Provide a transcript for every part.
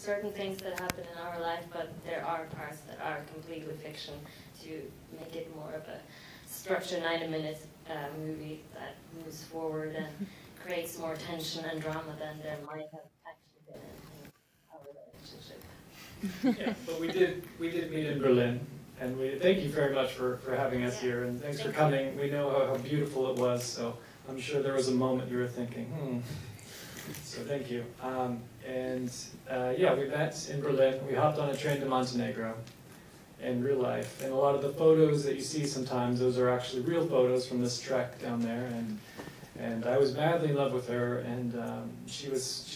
certain things that happen in our life, but there are parts that are completely fiction to make it more of a structured 90-minute movie that moves forward and creates more tension and drama than there might have actually been in our relationship. Yeah, but we did meet in Berlin, and we thank you very much for having us here, and thanks for coming. We know how beautiful it was, so I'm sure there was a moment you were thinking, So thank you. Yeah, we met in Berlin. We hopped on a train to Montenegro in real life, and a lot of the photos that you see sometimes, those are actually real photos from this trek down there, and I was madly in love with her, and she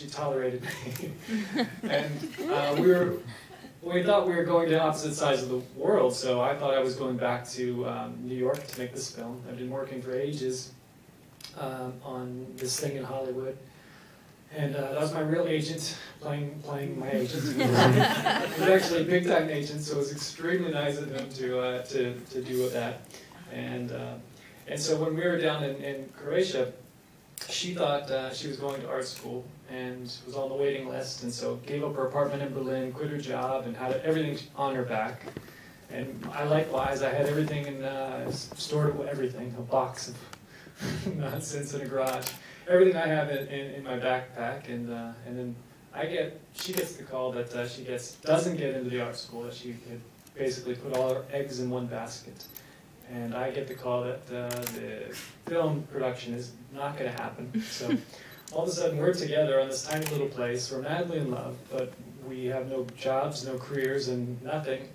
tolerated me. And we thought we were going to opposite sides of the world, so I thought I was going back to New York to make this film. I've been working for ages on this thing in Hollywood. And that was my real agent, playing my agent. He was actually a big-time agent, so it was extremely nice of him to do that. And so when we were down in Croatia, she thought she was going to art school and was on the waiting list, and so gave up her apartment in Berlin, quit her job, and had everything on her back. And I likewise, I had everything stored everything, a box of nonsense in a garage. Everything I have in my backpack, and then she gets the call that she doesn't get into the art school, that she had basically put all her eggs in one basket. And I get the call that the film production is not going to happen. So all of a sudden we're together on this tiny little place, we're madly in love, but we have no jobs, no careers, and nothing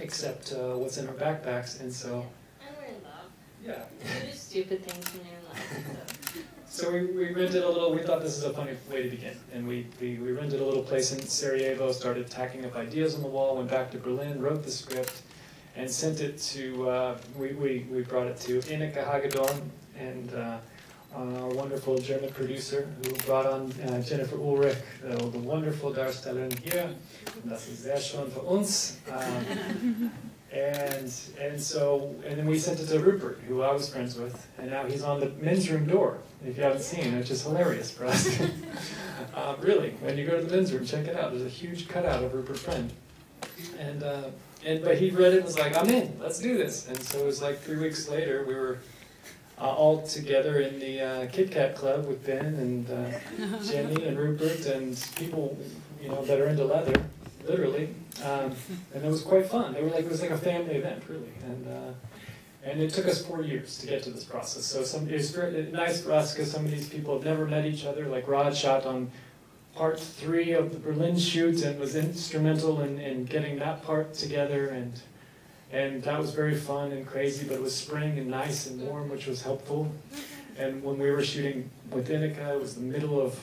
except what's in our backpacks, and so... And we're in love. Yeah. You do stupid things when you're in love, so... So we rented a little, we thought this is a funny way to begin, and we rented a little place in Sarajevo, started tacking up ideas on the wall, went back to Berlin, wrote the script, and sent it to, we brought it to Ineke Hagedorn, and our wonderful German producer, who brought on Jennifer Ulrich, the wonderful Darstellerin hier, und das ist sehr schön für uns. And then we sent it to Rupert, who I was friends with, and now he's on the men's room door, if you haven't seen, which is hilarious for us. Really, when you go to the men's room, check it out. There's a huge cutout of Rupert Friend. But he read it and was like, I'm in, let's do this. And so it was like 3 weeks later, we were all together in the Kit Kat Club with Ben and Jenny and Rupert and people, that are into leather, literally. And it was quite fun. It was like a family event, really. And it took us 4 years to get to this process. So it was very nice for us because some of these people have never met each other. Like Rod shot on part 3 of the Berlin shoot and was instrumental in getting that part together. And that was very fun and crazy, but it was spring and nice and warm, which was helpful. And when we were shooting with Ineke, it was the middle of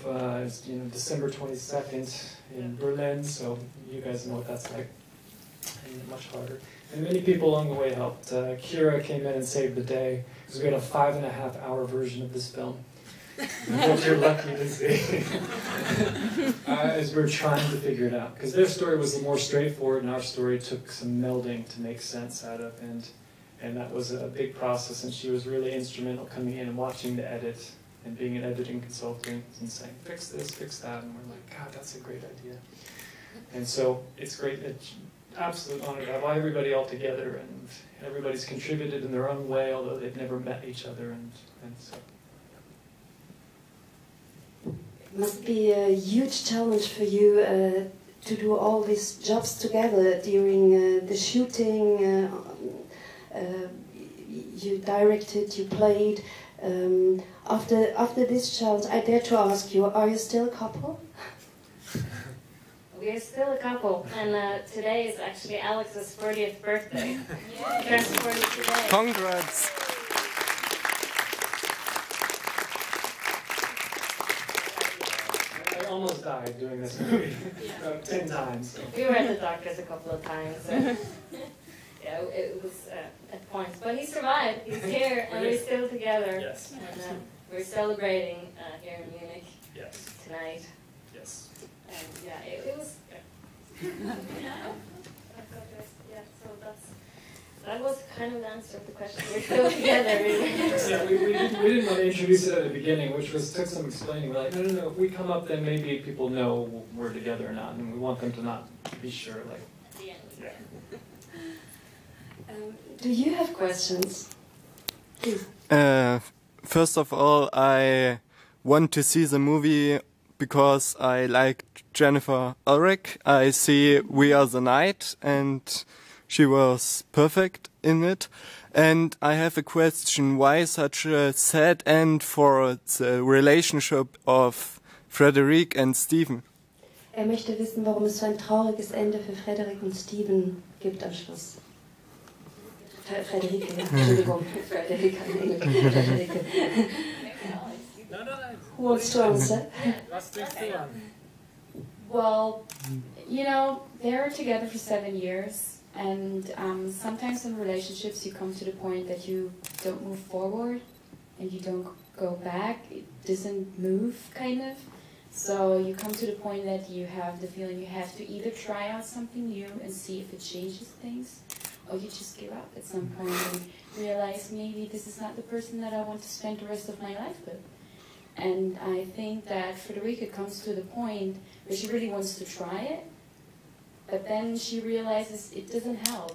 December 22nd in Berlin, so you guys know what that's like, and much harder. And many people along the way helped. Kira came in and saved the day, because we had a 5.5-hour version of this film, which you're lucky to see, as we were trying to figure it out. Because their story was more straightforward, and our story took some melding to make sense out of, and that was a big process, and she was really instrumental coming in and watching the edit, and being an editing consultant, and saying, fix this, fix that, and we're like, God, that's a great idea. And so it's great, it's absolute honor to have everybody all together, and everybody's contributed in their own way, although they've never met each other, and so. It must be a huge challenge for you to do all these jobs together during the shooting. You directed, you played. After this challenge, I dare to ask you, are you still a couple? We are still a couple, and today is actually Alex's 40th birthday. He turns 40 today. Congrats! I almost died doing this movie, about 10 times. So. We were at the doctor's a couple of times. So. Yeah, it was at points, but he survived. He's here, and we're still together. Yes. And we're celebrating here in Munich tonight. Yes. And yeah, it was. Yeah, so that was kind of answered the question. We're still together, really. Yeah, we didn't want to introduce it at the beginning, which took some explaining. We're like, no, if we come up, then maybe people know we're together or not, and we want them to not be sure. Like, At the end. Yeah. Do you have questions? Please. First of all, I want to see the movie because I like Jennifer Ulrich. I see We Are the Night, and she was perfect in it. And I have a question, why such a sad end for the relationship of Frederick and Stephen? Möchte wissen, warum es so ein trauriges Ende für Frederik und Stephen gibt am Schluss. Frederike, ja. Entschuldigung. Frederike, Frederike. Who wants to answer? Well, you know, they're together for 7 years, and sometimes in relationships you come to the point that you don't move forward and you don't go back. It doesn't move, kind of. So you come to the point that you have the feeling you have to either try out something new and see if it changes things, or you just give up at some point and realize maybe this is not the person that I want to spend the rest of my life with. And I think that Frederica comes to the point where she really wants to try it, but then she realizes it doesn't help.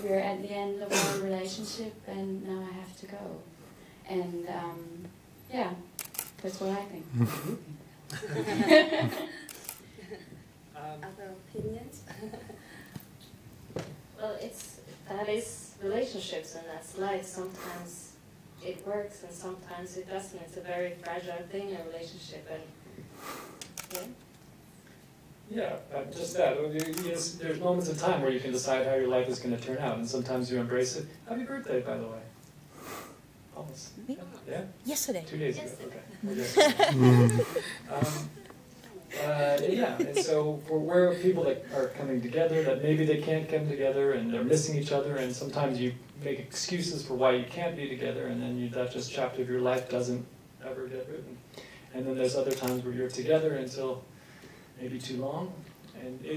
We're at the end of our relationship and now I have to go. And yeah, that's what I think. Other opinions? Well, that is relationships, and that's life. Sometimes it works and sometimes it doesn't. It's a very fragile thing in a relationship, and Yeah, just that. There's moments in time where you can decide how your life is going to turn out, and sometimes you embrace it. Happy birthday, by the way. Almost. Me? Yeah? Yesterday. 2 days ago. Okay. Yeah, and so for where people that are coming together, that maybe they can't come together and they're missing each other, and sometimes you make excuses for why you can't be together, and then that just chapter of your life doesn't ever get written. And then there's other times where you're together until maybe too long.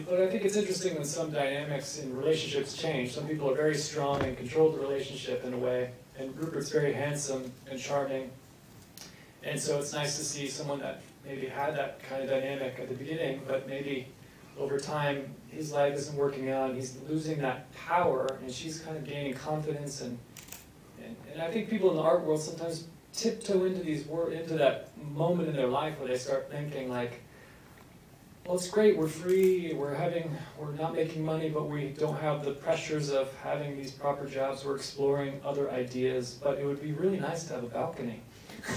But I think it's interesting when some dynamics in relationships change. Some people are very strong and control the relationship in a way, and Rupert's very handsome and charming. And so it's nice to see someone that maybe had that kind of dynamic at the beginning, but maybe over time his life isn't working out, and he's losing that power, and she's kind of gaining confidence. And I think people in the art world sometimes tiptoe into that moment in their life where they start thinking like, well, it's great, we're free, we're not making money, but we don't have the pressures of having these proper jobs, we're exploring other ideas, but it would be really nice to have a balcony. I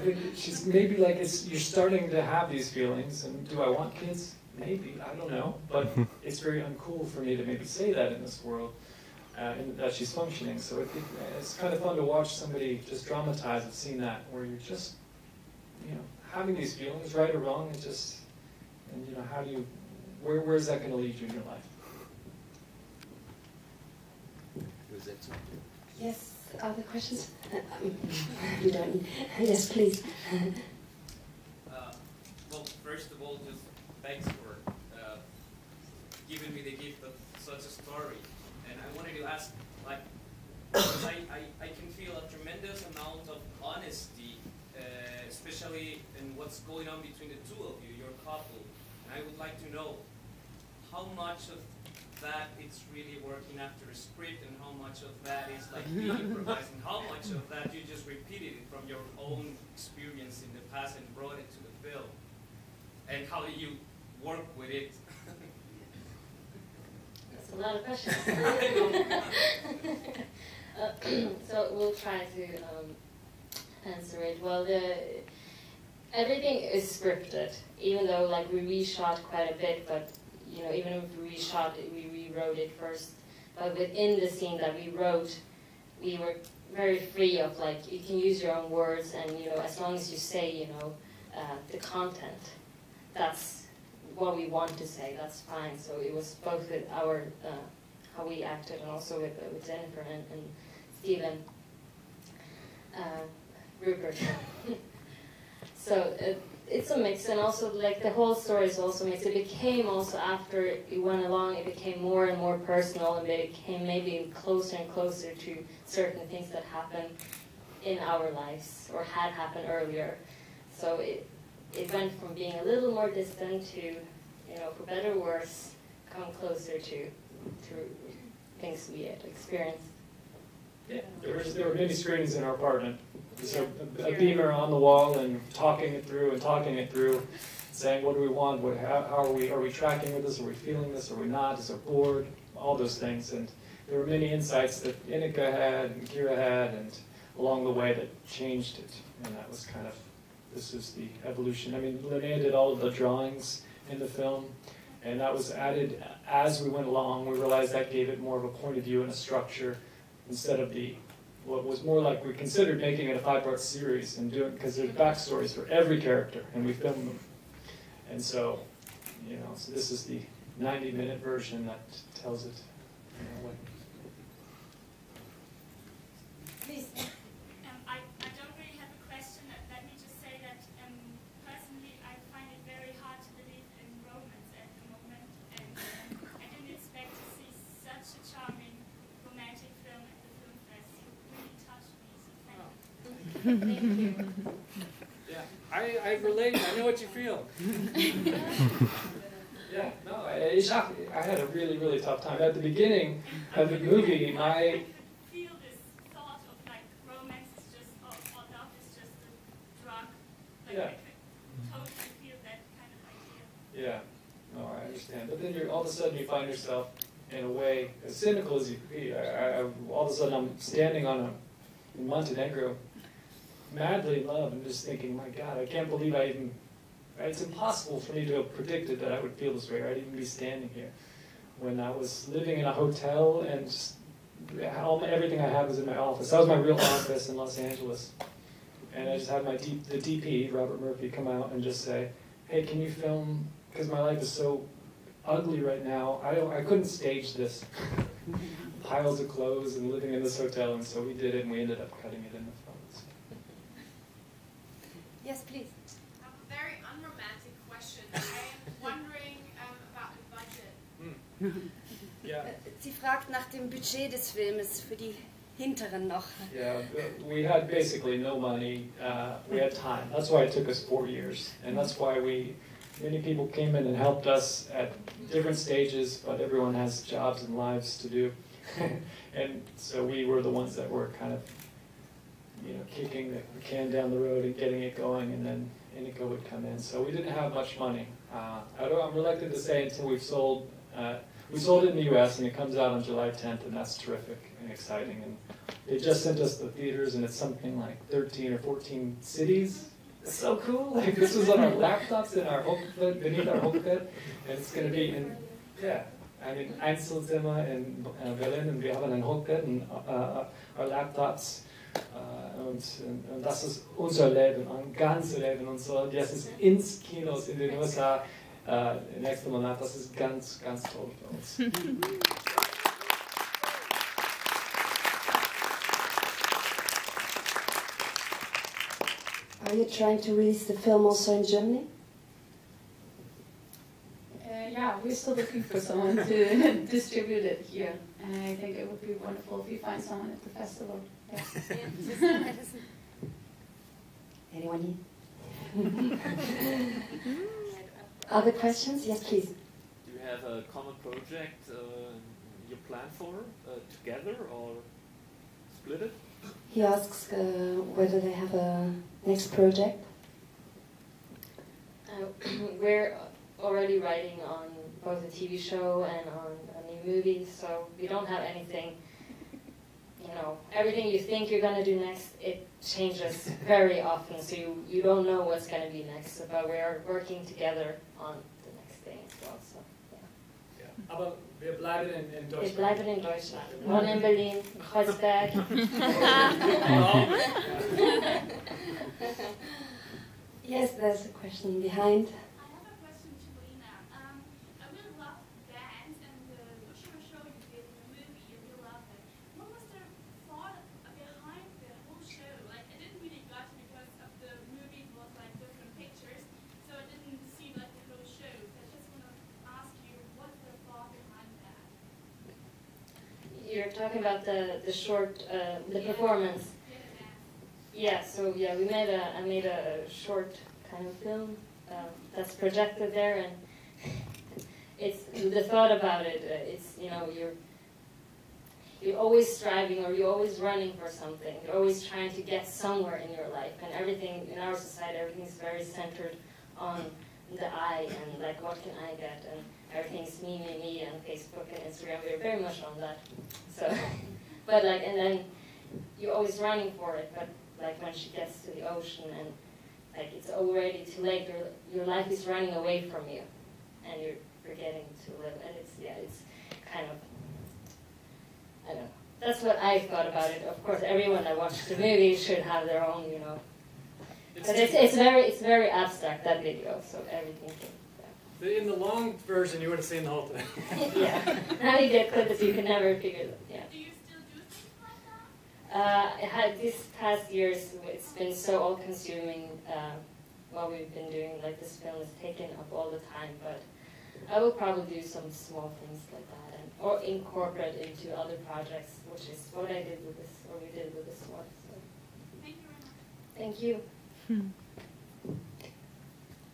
think she's maybe like you're starting to have these feelings, and do I want kids? Maybe, I don't know, but it's very uncool for me to maybe say that in this world, that she's functioning. So it's kind of fun to watch somebody just dramatize and seeing that, where you're just, having these feelings, right or wrong, and how do you, where's that going to lead you in your life? Yes. Other questions? You don't. Yes, please. Well, first of all, just thanks for giving me the gift of such a story. And I wanted to ask, I can feel a tremendous amount of honesty, especially in what's going on between the two of you, your couple. And I would like to know how much of that it's really working after a script, and how much of that is like being improvised, and how much of that you just repeated it from your own experience in the past and brought it to the film, and how do you work with it? That's a lot of questions. So we'll try to answer it. Well, everything is scripted, even though we reshot quite a bit, but even if we reshot it, we rewrote it first. But within the scene that we wrote, we were very free of you can use your own words, and as long as you say the content, that's what we want to say. That's fine. So it was both with our how we acted, and also with Jennifer and Stephen, Rupert. So it's a mix, and also like the whole story is also mixed. It became also, after it went along, it became more and more personal, and it became maybe closer and closer to certain things that happened in our lives or had happened earlier. So it went from being a little more distant to, you know, for better or worse, come closer to things we had experienced. Yeah, there were many screens in our apartment. So a beamer on the wall and talking it through, saying what do we want, how are we tracking with this, are we feeling this, are we not, is our board, all those things. And there were many insights that Ineka had and Kira had, and along the way that changed it. And that was kind of, this is the evolution. I mean, Linnea did all of the drawings in the film, and that was added as we went along. We realized that gave it more of a point of view and a structure, instead of what was more like, we considered making it a 5-part series and doing, because there's backstories for every character, and we filmed them. And so, you know, so this is the 90-minute version that tells it. You know, what. Please. I don't really have a question. Let me just say that personally, I find it very hard to believe in romance at the moment, and I didn't expect to see such a charming romantic film at the Filmfest. It really touched me, so thank you. Yeah, I relate. I know what you feel. Yeah, no, I had a really, really tough time. At the beginning of the movie, I feel this thought of like romance is just, or love is just a drug. Like Yeah. I could totally feel that kind of idea. yeah, no, I understand. But then all of a sudden you find yourself, in a way, as cynical as you can be. All of a sudden I'm standing in Montenegro, madly in love, and just thinking, my God, I can't believe it's impossible for me to have predicted that I would feel this way, or I'd even be standing here. When I was living in a hotel, and just, everything I had was in my office. That was my real office in Los Angeles. And I just had the DP, Robert Murphy, come out and just say, hey, can you film, because my life is so ugly right now, I couldn't stage this. Piles of clothes and living in this hotel, and so we did it, and we ended up cutting it in the film. Yes, please. A very unromantic question. I am wondering about the budget. Yeah. Sie fragt nach dem Budget des Filmes für die Hinteren noch. Yeah, we had basically no money. We had time. That's why it took us 4 years, and that's why many people came in and helped us at different stages. But everyone has jobs and lives to do, and so we were the ones that were kind of, you know, kicking the can down the road and getting it going, and then Ineka would come in. So we didn't have much money. I'm reluctant to say until we've sold. We sold it in the U.S. and it comes out on July 10th, and that's terrific and exciting. And they just sent us the theaters, and it's something like 13 or 14 cities. It's so cool. Like, this was on our laptops in our beneath our home bed, and it's going to be in, yeah. I mean, Einzelzimmer in Berlin, und wir haben ein Hochbett und our laptops. Und das ist unser Leben, ein ganzes Leben. Und so, jetzt ist ins Kinos in den USA nächsten Monat. Das ist ganz, ganz toll für uns. Are you trying to release the film also in Germany? Yeah, we're still looking for someone to distribute it here. And I think it would be wonderful if you find someone at the festival. Yeah. Anyone here? Other questions? Yes, please. Do you have a common project you plan for together or split it? He asks whether they have a next project. We're already writing on both a TV show and on a new movie, so we don't have anything, you know, everything you think you're going to do next, it changes very often, so you don't know what's going to be next, but we are working together on the next thing as well, so, yeah. Aber wir bleiben in Deutschland. Wir bleiben in Deutschland. One in Berlin, Kreuzberg. Yes, there's a question behind. I have a question to Linnea. I really love the dance and the show you did in the movie. I really loved it. What was the thought behind the whole show? Like, I didn't really got it because of the movie was like different pictures. You're talking about the short, the performance. Yeah. So yeah, I made a short kind of film that's projected there, and it's the thought about it. It's you're always striving, or you're always running for something. You're always trying to get somewhere in your life, and everything in our society, everything's very centered on the I, and like, what can I get, and everything's me, and Facebook and Instagram. We're very much on that. So, but like, and then you're always running for it. But like when she gets to the ocean, and like it's already too late. Your life is running away from you, and you're forgetting to live. And it's kind of, I don't know. That's what I thought about it. Of course, everyone that watches the movie should have their own, But it's very abstract, that video. So everything can. Yeah. In the long version, you would have seen the whole thing. Yeah. Now you get clips, you can never figure them. Yeah. Do you still do things like that? These past years, it's been so all-consuming. What we've been doing, like this film is taken up all the time, but I will probably do some small things like that, or incorporate into other projects, which is what I did with this, or we did with this one. So. Thank you very much. Thank you.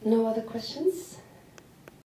No other questions?